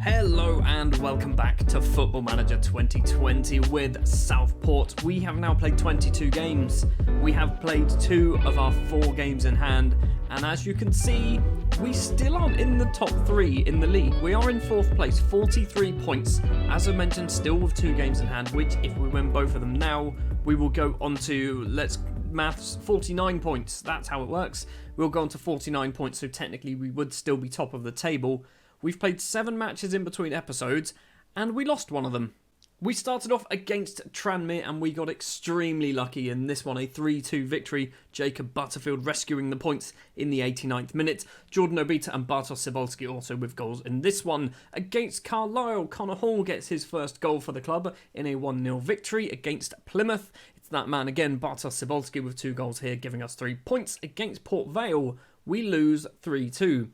Hello and welcome back to Football Manager 2020 with Southport. We have now played 22 games. We have played 2 of our 4 games in hand, and as you can see, we still aren't in the top 3 in the league. We are in 4th place, 43 points. As I mentioned, still with 2 games in hand, which if we win both of them now, we will go on to, maths, 49 points. That's how it works. We'll go on to 49 points, so technically we would still be top of the table. We've played 7 matches in between episodes, and we lost one of them. We started off against Tranmere, and we got extremely lucky in this one, a 3-2 victory. Jacob Butterfield rescuing the points in the 89th minute. Jordan Obita and Bartosz Cybulski also with goals in this one. Against Carlisle, Connor Hall gets his first goal for the club in a 1-0 victory. Against Plymouth, it's that man again, Bartosz Cybulski, with 2 goals here, giving us 3 points. Against Port Vale, we lose 3-2.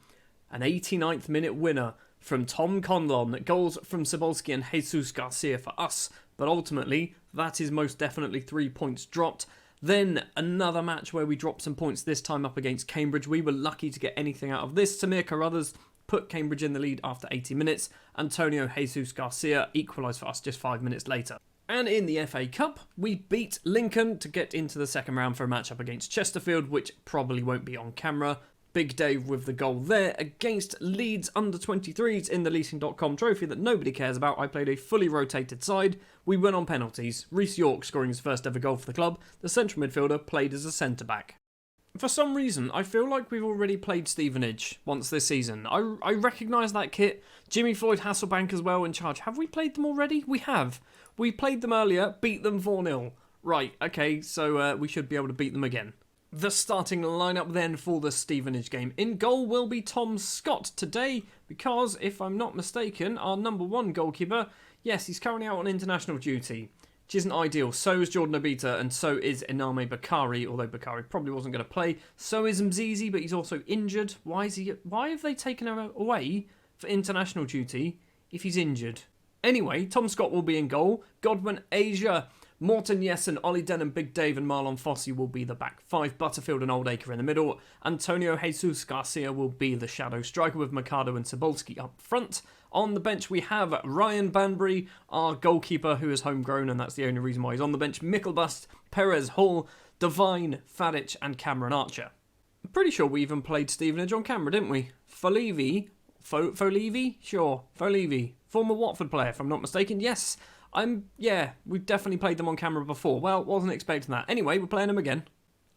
An 89th minute winner from Tom Conlon. Goals from Cybulski and Jesus Garcia for us. But ultimately, that is most definitely 3 points dropped. Then another match where we dropped some points, this time up against Cambridge. We were lucky to get anything out of this. Samir Carruthers put Cambridge in the lead after 80 minutes. Antonio Jesus Garcia equalised for us just 5 minutes later. And in the FA Cup, we beat Lincoln to get into the second round for a match up against Chesterfield, which probably won't be on camera. Big Dave with the goal there against Leeds under-23s in the Leasing.com trophy that nobody cares about. I played a fully rotated side. We win on penalties. Reece York scoring his first ever goal for the club. The central midfielder played as a centre-back. For some reason, I feel like we've already played Stevenage once this season. I recognise that kit. Jimmy Floyd Hasselbank as well in charge. Have we played them already? We have. We played them earlier, beat them 4-0. Right, okay, so we should be able to beat them again. The starting lineup then for the Stevenage game. In goal will be Tom Scott today because, if I'm not mistaken, our number 1 goalkeeper, yes, he's currently out on international duty, which isn't ideal. So is Jordan Obita and so is Iname Bakari, although Bakari probably wasn't going to play. So is Mzizi, but he's also injured. Why have they taken him away for international duty if he's injured? Anyway, Tom Scott will be in goal. Godwin Asia, Morten Jessen, Ollie Denham, Big Dave and Marlon Fossey will be the back 5. Butterfield and Oldacre in the middle. Antonio Jesus Garcia will be the shadow striker with Mercado and Cybulski up front. On the bench we have Ryan Banbury, our goalkeeper who is homegrown, and that's the only reason why he's on the bench. Mickelbust, Perez, Hall, Devine, Fadic and Cameron Archer. I'm pretty sure we even played Stevenage on camera, didn't we? Folevy? Sure, Folevy. Former Watford player, if I'm not mistaken. Yes. We've definitely played them on camera before. Well, wasn't expecting that. Anyway, we're playing them again.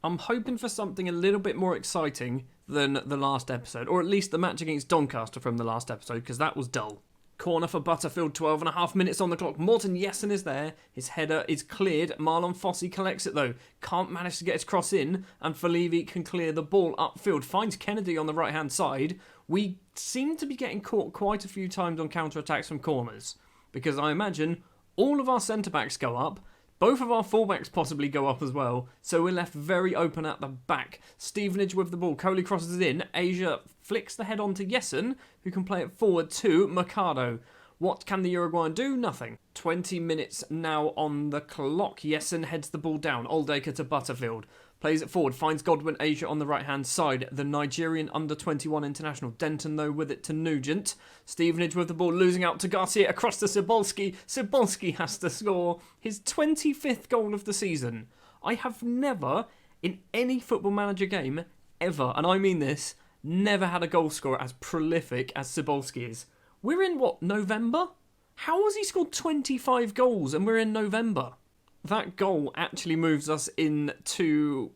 I'm hoping for something a little bit more exciting than the last episode, or at least the match against Doncaster from the last episode, because that was dull. Corner for Butterfield, 12.5 minutes on the clock. Morten Jessen is there. His header is cleared. Marlon Fossey collects it though. Can't manage to get his cross in, and Folevy can clear the ball upfield. Finds Kennedy on the right-hand side. We seem to be getting caught quite a few times on counter-attacks from corners, because I imagine all of our centre-backs go up, both of our full-backs possibly go up as well, so we're left very open at the back. Stevenage with the ball, Coley crosses it in, Asia flicks the head onto Jessen, who can play it forward to Mercado. What can the Uruguayan do? Nothing. 20 minutes now on the clock. Jessen heads the ball down, Oldacre to Butterfield. Plays it forward, finds Godwin Asia on the right-hand side. The Nigerian under-21 international. Denton, though, with it to Nugent. Stevenage with the ball, losing out to Garcia across to Cybulski. Cybulski has to score his 25th goal of the season. I have never, in any Football Manager game, ever, and I mean this, never had a goal scorer as prolific as Cybulski is. We're in, November? How has he scored 25 goals and we're in November? That goal actually moves us into...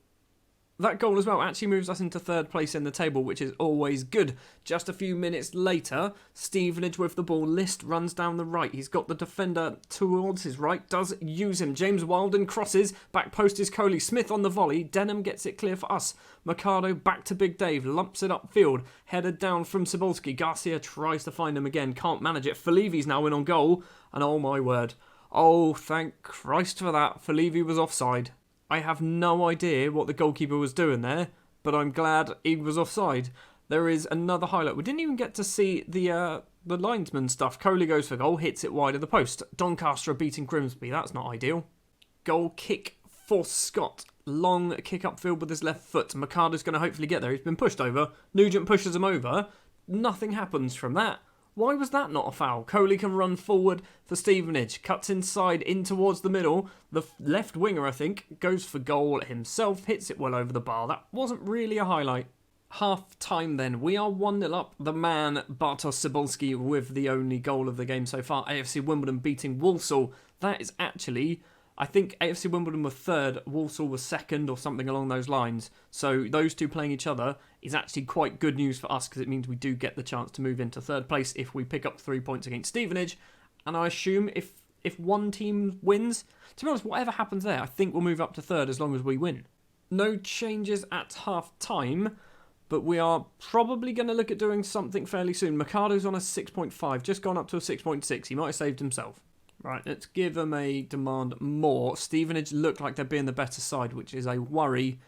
That goal as well actually moves us into 3rd place in the table, which is always good. Just a few minutes later, Stevenage with the ball. List runs down the right. He's got the defender towards his right. Does use him. James Wilden crosses. Back post is Coley. Smith on the volley. Denham gets it clear for us. Mercado back to Big Dave. Lumps it upfield. Headed down from Cybulski. Garcia tries to find him again. Can't manage it. Folevy's now in on goal. And oh my word. Oh, thank Christ for that. Folevy was offside. I have no idea what the goalkeeper was doing there, but I'm glad he was offside. There is another highlight. We didn't even get to see the linesman stuff. Coley goes for goal, hits it wide of the post. Doncaster beating Grimsby. That's not ideal. Goal kick for Scott. Long kick upfield with his left foot. Mercado's going to hopefully get there. He's been pushed over. Nugent pushes him over. Nothing happens from that. Why was that not a foul? Coley can run forward for Stevenage. Cuts inside in towards the middle. The left winger, I think, goes for goal himself. Hits it well over the bar. That wasn't really a highlight. Half time then. We are 1-0 up. The man, Bartosz Cybulski, with the only goal of the game so far. AFC Wimbledon beating Walsall. That is actually... I think AFC Wimbledon were third, Walsall was second or something along those lines. So those two playing each other is actually quite good news for us because it means we do get the chance to move into third place if we pick up 3 points against Stevenage. And I assume if one team wins, to be honest, whatever happens there, I think we'll move up to third as long as we win. No changes at half time, but we are probably going to look at doing something fairly soon. Mercado's on a 6.5, just gone up to a 6.6. He might have saved himself. Right, let's give them a demand more. Stevenage look like they're being the better side, which is a worry.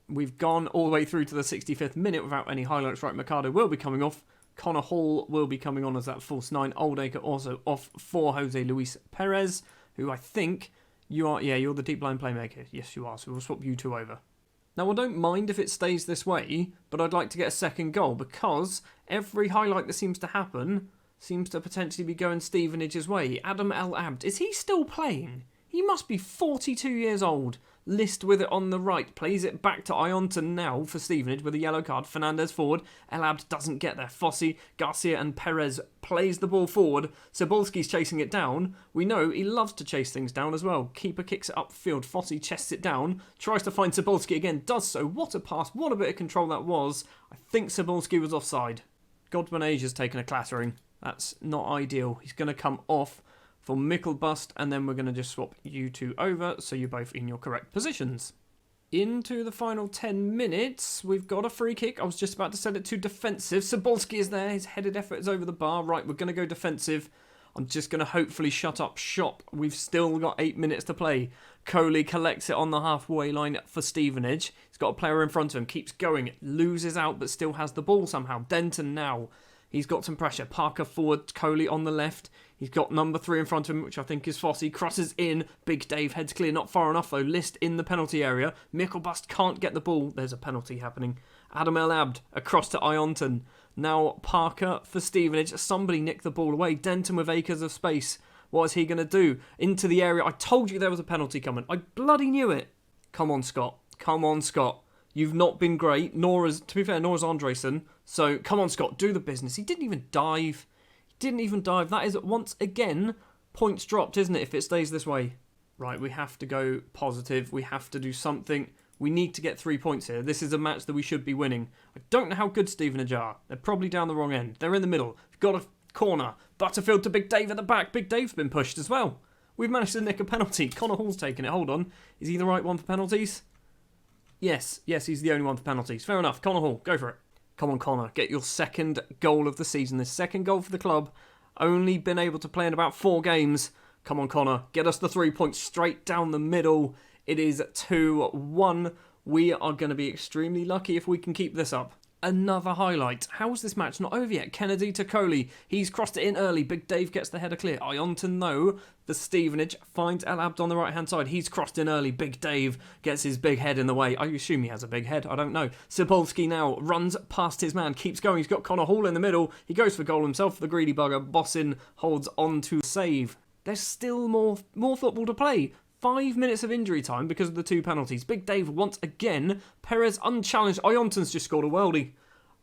We've gone all the way through to the 65th minute without any highlights. Right, Mercado will be coming off. Connor Hall will be coming on as that false 9. Oldacre also off for Jose Luis Perez, who I think you are... Yeah, you're the deep line playmaker. Yes, you are, so we'll swap you two over. Now, I don't mind if it stays this way, but I'd like to get a second goal because every highlight that seems to happen... seems to potentially be going Stevenage's way. Adam El Abd, is he still playing? He must be 42 years old. List with it on the right. Plays it back to Ionton now for Stevenage with a yellow card. Fernandez forward. El Abd doesn't get there. Fossey, Garcia and Perez plays the ball forward. Cybulski's chasing it down. We know he loves to chase things down as well. Keeper kicks it upfield. Fossey chests it down. Tries to find Cybulski again. Does so. What a pass. What a bit of control that was. I think Cybulski was offside. Godwin Asia's taken a clattering. That's not ideal. He's going to come off for Mickelbust, and then we're going to just swap you two over so you're both in your correct positions. Into the final 10 minutes, we've got a free kick. I was just about to send it to defensive. Cybulski is there. His headed effort is over the bar. Right, we're going to go defensive. I'm just going to hopefully shut up shop. We've still got 8 minutes to play. Coley collects it on the halfway line for Stevenage. He's got a player in front of him. Keeps going. Loses out, but still has the ball somehow. Denton now. He's got some pressure. Parker forward, Coley on the left. He's got number 3 in front of him, which I think is Fossey. Crosses in. Big Dave heads clear. Not far enough, though. List in the penalty area. Mickelbust can't get the ball. There's a penalty happening. Adam El Abd across to Ionton. Now Parker for Stevenage. Somebody nicked the ball away. Denton with acres of space. What is he going to do? Into the area. I told you there was a penalty coming. I bloody knew it. Come on, Scott. Come on, Scott. You've not been great. To be fair, Nora's Andresen. So, come on, Scott, do the business. He didn't even dive. That is, once again, points dropped, isn't it, if it stays this way? Right, we have to go positive. We have to do something. We need to get 3 points here. This is a match that we should be winning. I don't know how good Stevenage are. They're probably down the wrong end. They're in the middle. We've got a corner. Butterfield to Big Dave at the back. Big Dave's been pushed as well. We've managed to nick a penalty. Connor Hall's taken it. Hold on. Is he the right one for penalties? Yes, he's the only one for penalties. Fair enough. Connor Hall, go for it. Come on, Connor. Get your second goal of the season. This second goal for the club. Only been able to play in about 4 games. Come on, Connor. Get us the 3 points straight down the middle. It is 2-1. We are going to be extremely lucky if we can keep this up. Another highlight. How is this match not over yet? Kennedy to Coley. He's crossed it in early. Big Dave gets the header clear. Ionton, though, the Stevenage finds El Abd on the right-hand side. He's crossed in early. Big Dave gets his big head in the way. I assume he has a big head. I don't know. Cybulski now runs past his man. Keeps going. He's got Connor Hall in the middle. He goes for goal himself. The greedy bugger. Bossin holds on to save. There's still more football to play. 5 minutes of injury time because of the 2 penalties. Big Dave once again. Perez unchallenged. Ionton's just scored a worldie.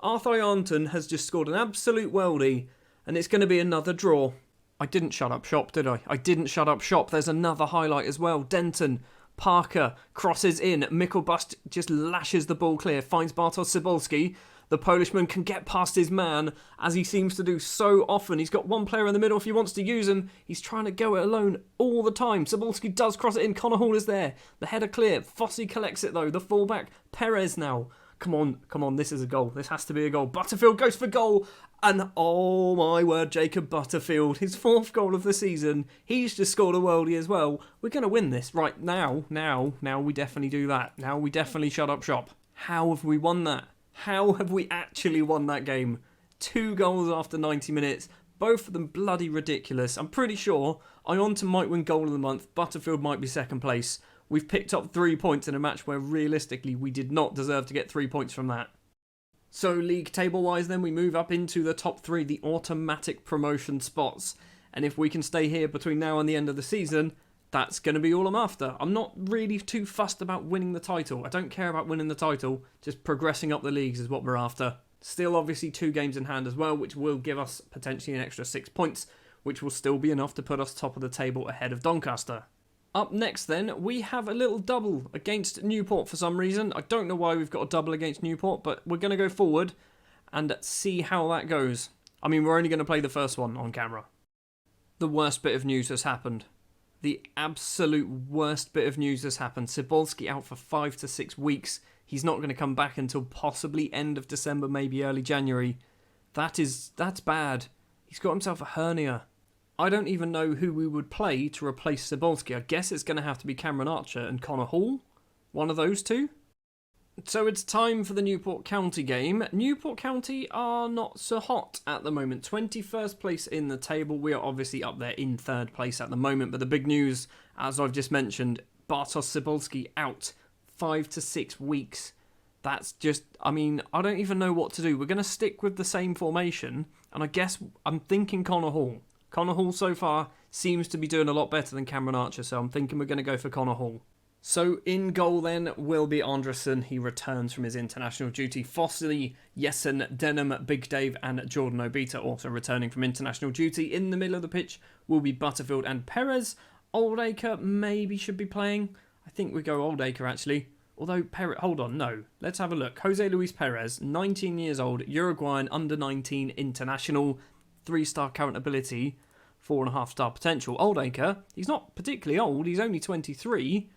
Arthur Ionton has just scored an absolute worldie. And it's going to be another draw. I didn't shut up shop, did I? I didn't shut up shop. There's another highlight as well. Denton. Parker crosses in. Mickelbust just lashes the ball clear. Finds Bartosz Cybulski. The Polishman can get past his man, as he seems to do so often. He's got one player in the middle if he wants to use him. He's trying to go it alone all the time. Cybulski does cross it in. Connor Hall is there. The header clear. Fossey collects it though. The fullback. Perez now. Come on. This is a goal. This has to be a goal. Butterfield goes for goal. And oh my word, Jacob Butterfield. His 4th goal of the season. He's just scored a worldie as well. We're going to win this. Right, now we definitely do that. Now we definitely shut up shop. How have we won that? How have we actually won that game? 2 goals after 90 minutes. Both of them bloody ridiculous. I'm pretty sure Ionton might win goal of the month. Butterfield might be second place. We've picked up 3 points in a match where realistically we did not deserve to get 3 points from that. So league table-wise then, we move up into the top 3, the automatic promotion spots. And if we can stay here between now and the end of the season, that's going to be all I'm after. I'm not really too fussed about winning the title. I don't care about winning the title. Just progressing up the leagues is what we're after. Still obviously 2 games in hand as well, which will give us potentially an extra 6 points, which will still be enough to put us top of the table ahead of Doncaster. Up next then, we have a little double against Newport for some reason. I don't know why we've got a double against Newport, but we're going to go forward and see how that goes. I mean, we're only going to play the first one on camera. The worst bit of news has happened. The absolute worst bit of news has happened. Cebulski out for 5 to 6 weeks. He's not going to come back until possibly end of December, maybe early January. That's bad. He's got himself a hernia. I don't even know who we would play to replace Cebulski. I guess it's going to have to be Cameron Archer and Connor Hall. One of those two. So it's time for the Newport County game. Newport County are not so hot at the moment. 21st place in the table. We are obviously up there in 3rd place at the moment. But the big news, as I've just mentioned, Bartosz Cebulski out 5 to 6 weeks. That's just, I mean, I don't even know what to do. We're going to stick with the same formation. And I guess I'm thinking Connor Hall. Connor Hall so far seems to be doing a lot better than Cameron Archer. So I'm thinking we're going to go for Connor Hall. So in goal then will be Andresen. He returns from his international duty. Fossey, Jessen, Denham, Big Dave and Jordan Obita also returning from international duty. In the middle of the pitch will be Butterfield and Perez. Oldacre maybe should be playing. I think we go Oldacre actually. Although, hold on, no. Let's have a look. Jose Luis Perez, 19 years old, Uruguayan under-19 international, 3-star current ability, 4.5-star potential. Oldacre, he's not particularly old. He's only 23.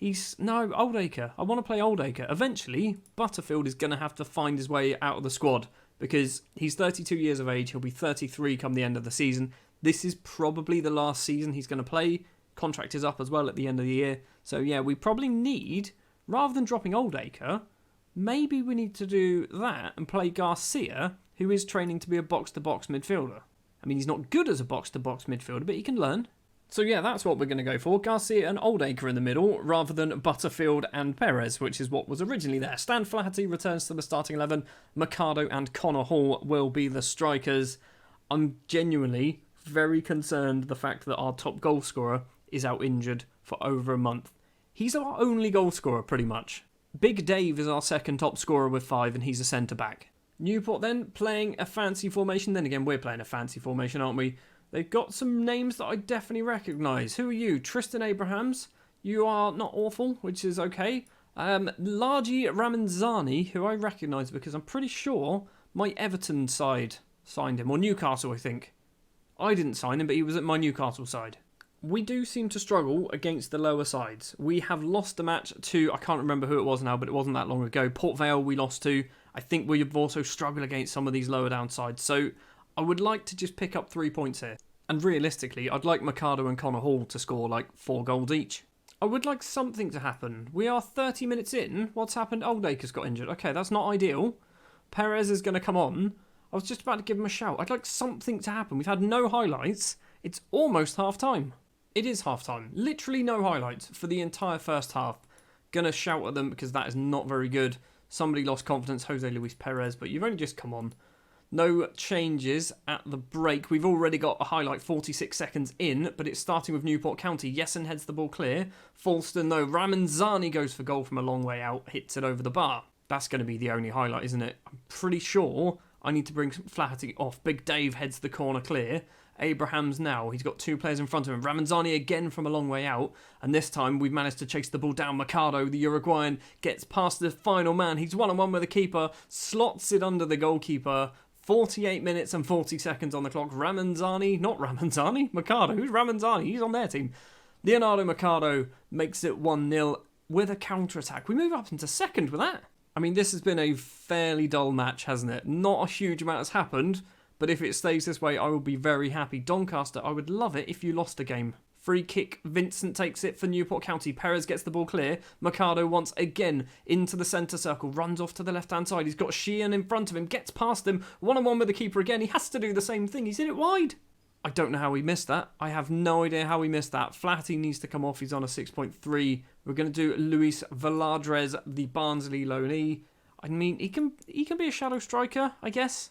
Oldacre. I want to play Oldacre. Eventually, Butterfield is going to have to find his way out of the squad because he's 32 years of age. He'll be 33 come the end of the season. This is probably the last season he's going to play. Contract is up as well at the end of the year. So yeah, we probably need, rather than dropping Oldacre, maybe we need to do that and play Garcia, who is training to be a box-to-box midfielder. I mean, he's not good as a box-to-box midfielder, but he can learn. So yeah, that's what we're going to go for. Garcia and Oldacre in the middle, rather than Butterfield and Perez, which is what was originally there. Stan Flaherty returns to the starting 11. Mercado and Connor Hall will be the strikers. I'm genuinely very concerned the fact that our top goal scorer is out injured for over a month. He's our only goal scorer, pretty much. Big Dave is our second top scorer with 5, and he's a centre-back. Newport then playing a fancy formation. Then again, we're playing a fancy formation, aren't we? They've got some names that I definitely recognise. Who are you? Tristan Abrahams. You are not awful, which is okay. Largi Ramanzani, who I recognise because I'm pretty sure my Everton side signed him. Or Newcastle, I think. I didn't sign him, but he was at my Newcastle side. We do seem to struggle against the lower sides. We have lost a match to, I can't remember who it was now, but it wasn't that long ago. Port Vale we lost to. I think we've also struggled against some of these lower down sides. So I would like to just pick up 3 points here. And realistically, I'd like Mercado and Connor Hall to score like 4 goals each. I would like something to happen. We are 30 minutes in. What's happened? Oldacre's got injured. Okay, that's not ideal. Perez is going to come on. I was just about to give him a shout. I'd like something to happen. We've had no highlights. It's almost half time. It is half time. Literally no highlights for the entire first half. Gonna shout at them because that is not very good. Somebody lost confidence, Jose Luis Perez, but you've only just come on. No changes at the break. We've already got a highlight 46 seconds in, but it's starting with Newport County. Jessen heads the ball clear. Falston, though. Ramanzani goes for goal from a long way out, hits it over the bar. That's going to be the only highlight, isn't it? I'm pretty sure I need to bring Flaherty off. Big Dave heads the corner clear. Abrahams now. He's got 2 players in front of him. Ramanzani again from a long way out. And this time we've managed to chase the ball down. Mercado, the Uruguayan, gets past the final man. He's 1-on-1 with the keeper. Slots it under the goalkeeper. 48 minutes and 40 seconds on the clock. Mercado. Who's Ramanzani? He's on their team. Leonardo Mercado makes it 1-0 with a counter-attack. We move up into second with that. I mean, this has been a fairly dull match, hasn't it? Not a huge amount has happened, but if it stays this way, I will be very happy. Doncaster, I would love it if you lost a game. Free kick, Vincent takes it for Newport County. Perez gets the ball clear. Mercado once again into the centre circle. Runs off to the left-hand side. He's got Sheehan in front of him. Gets past him. 1-on-1 with the keeper again. He has to do the same thing. He's hit it wide. I don't know how he missed that. I have no idea how he missed that. Flaherty needs to come off. He's on a 6.3. We're going to do Luis Veladrez, the Barnsley loanee. I mean, he can be a shadow striker, I guess.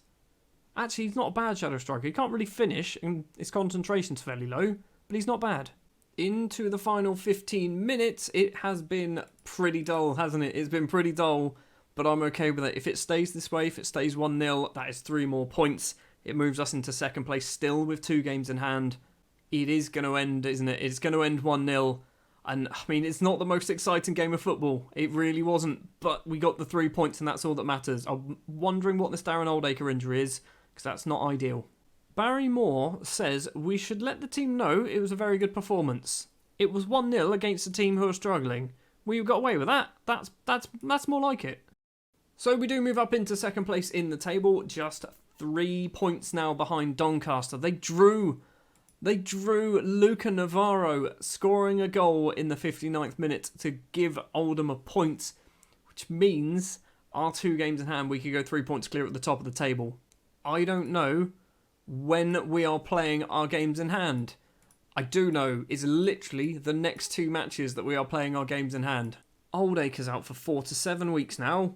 Actually, he's not a bad shadow striker. He can't really finish, and his concentration's fairly low, but he's not bad. Into the final 15 minutes, it has been pretty dull, hasn't it? It's been pretty dull, but I'm okay with it. If it stays this way, if it stays 1-0, that is 3 more points. It moves us into second place still with 2 games in hand. It is going to end, isn't it? It's going to end 1-0. And, I mean, it's not the most exciting game of football. It really wasn't. But we got the 3 points, and that's all that matters. I'm wondering what this Darren Oldacre injury is, because that's not ideal. Barry Moore says we should let the team know it was a very good performance. It was 1-0 against a team who are struggling. We got away with that. That's more like it. So we do move up into second place in the table, just 3 points now behind Doncaster. They drew Luca Navarro scoring a goal in the 59th minute to give Oldham a point, which means our 2 games in hand, we could go 3 points clear at the top of the table. I don't know when we are playing our games in hand. I do know it's literally the next 2 matches that we are playing our games in hand. Oldacre's out for 4 to 7 weeks now.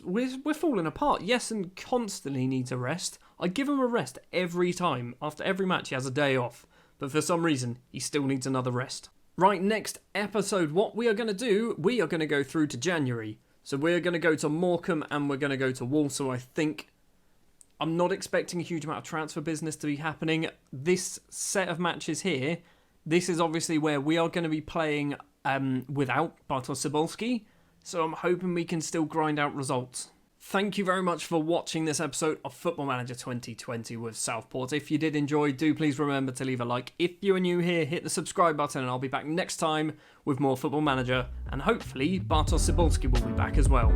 We're falling apart. Yes, and constantly needs a rest. I give him a rest every time. After every match he has a day off. But for some reason, he still needs another rest. Right, next episode, what we are going to do, we are going to go through to January. So we're going to go to Morecambe and we're going to go to Walsall, I think. I'm not expecting a huge amount of transfer business to be happening. This set of matches here, this is obviously where we are going to be playing without Bartosz Cybulski. So I'm hoping we can still grind out results. Thank you very much for watching this episode of Football Manager 2020 with Southport. If you did enjoy, do please remember to leave a like. If you are new here, hit the subscribe button and I'll be back next time with more Football Manager. And hopefully Bartosz Cybulski will be back as well.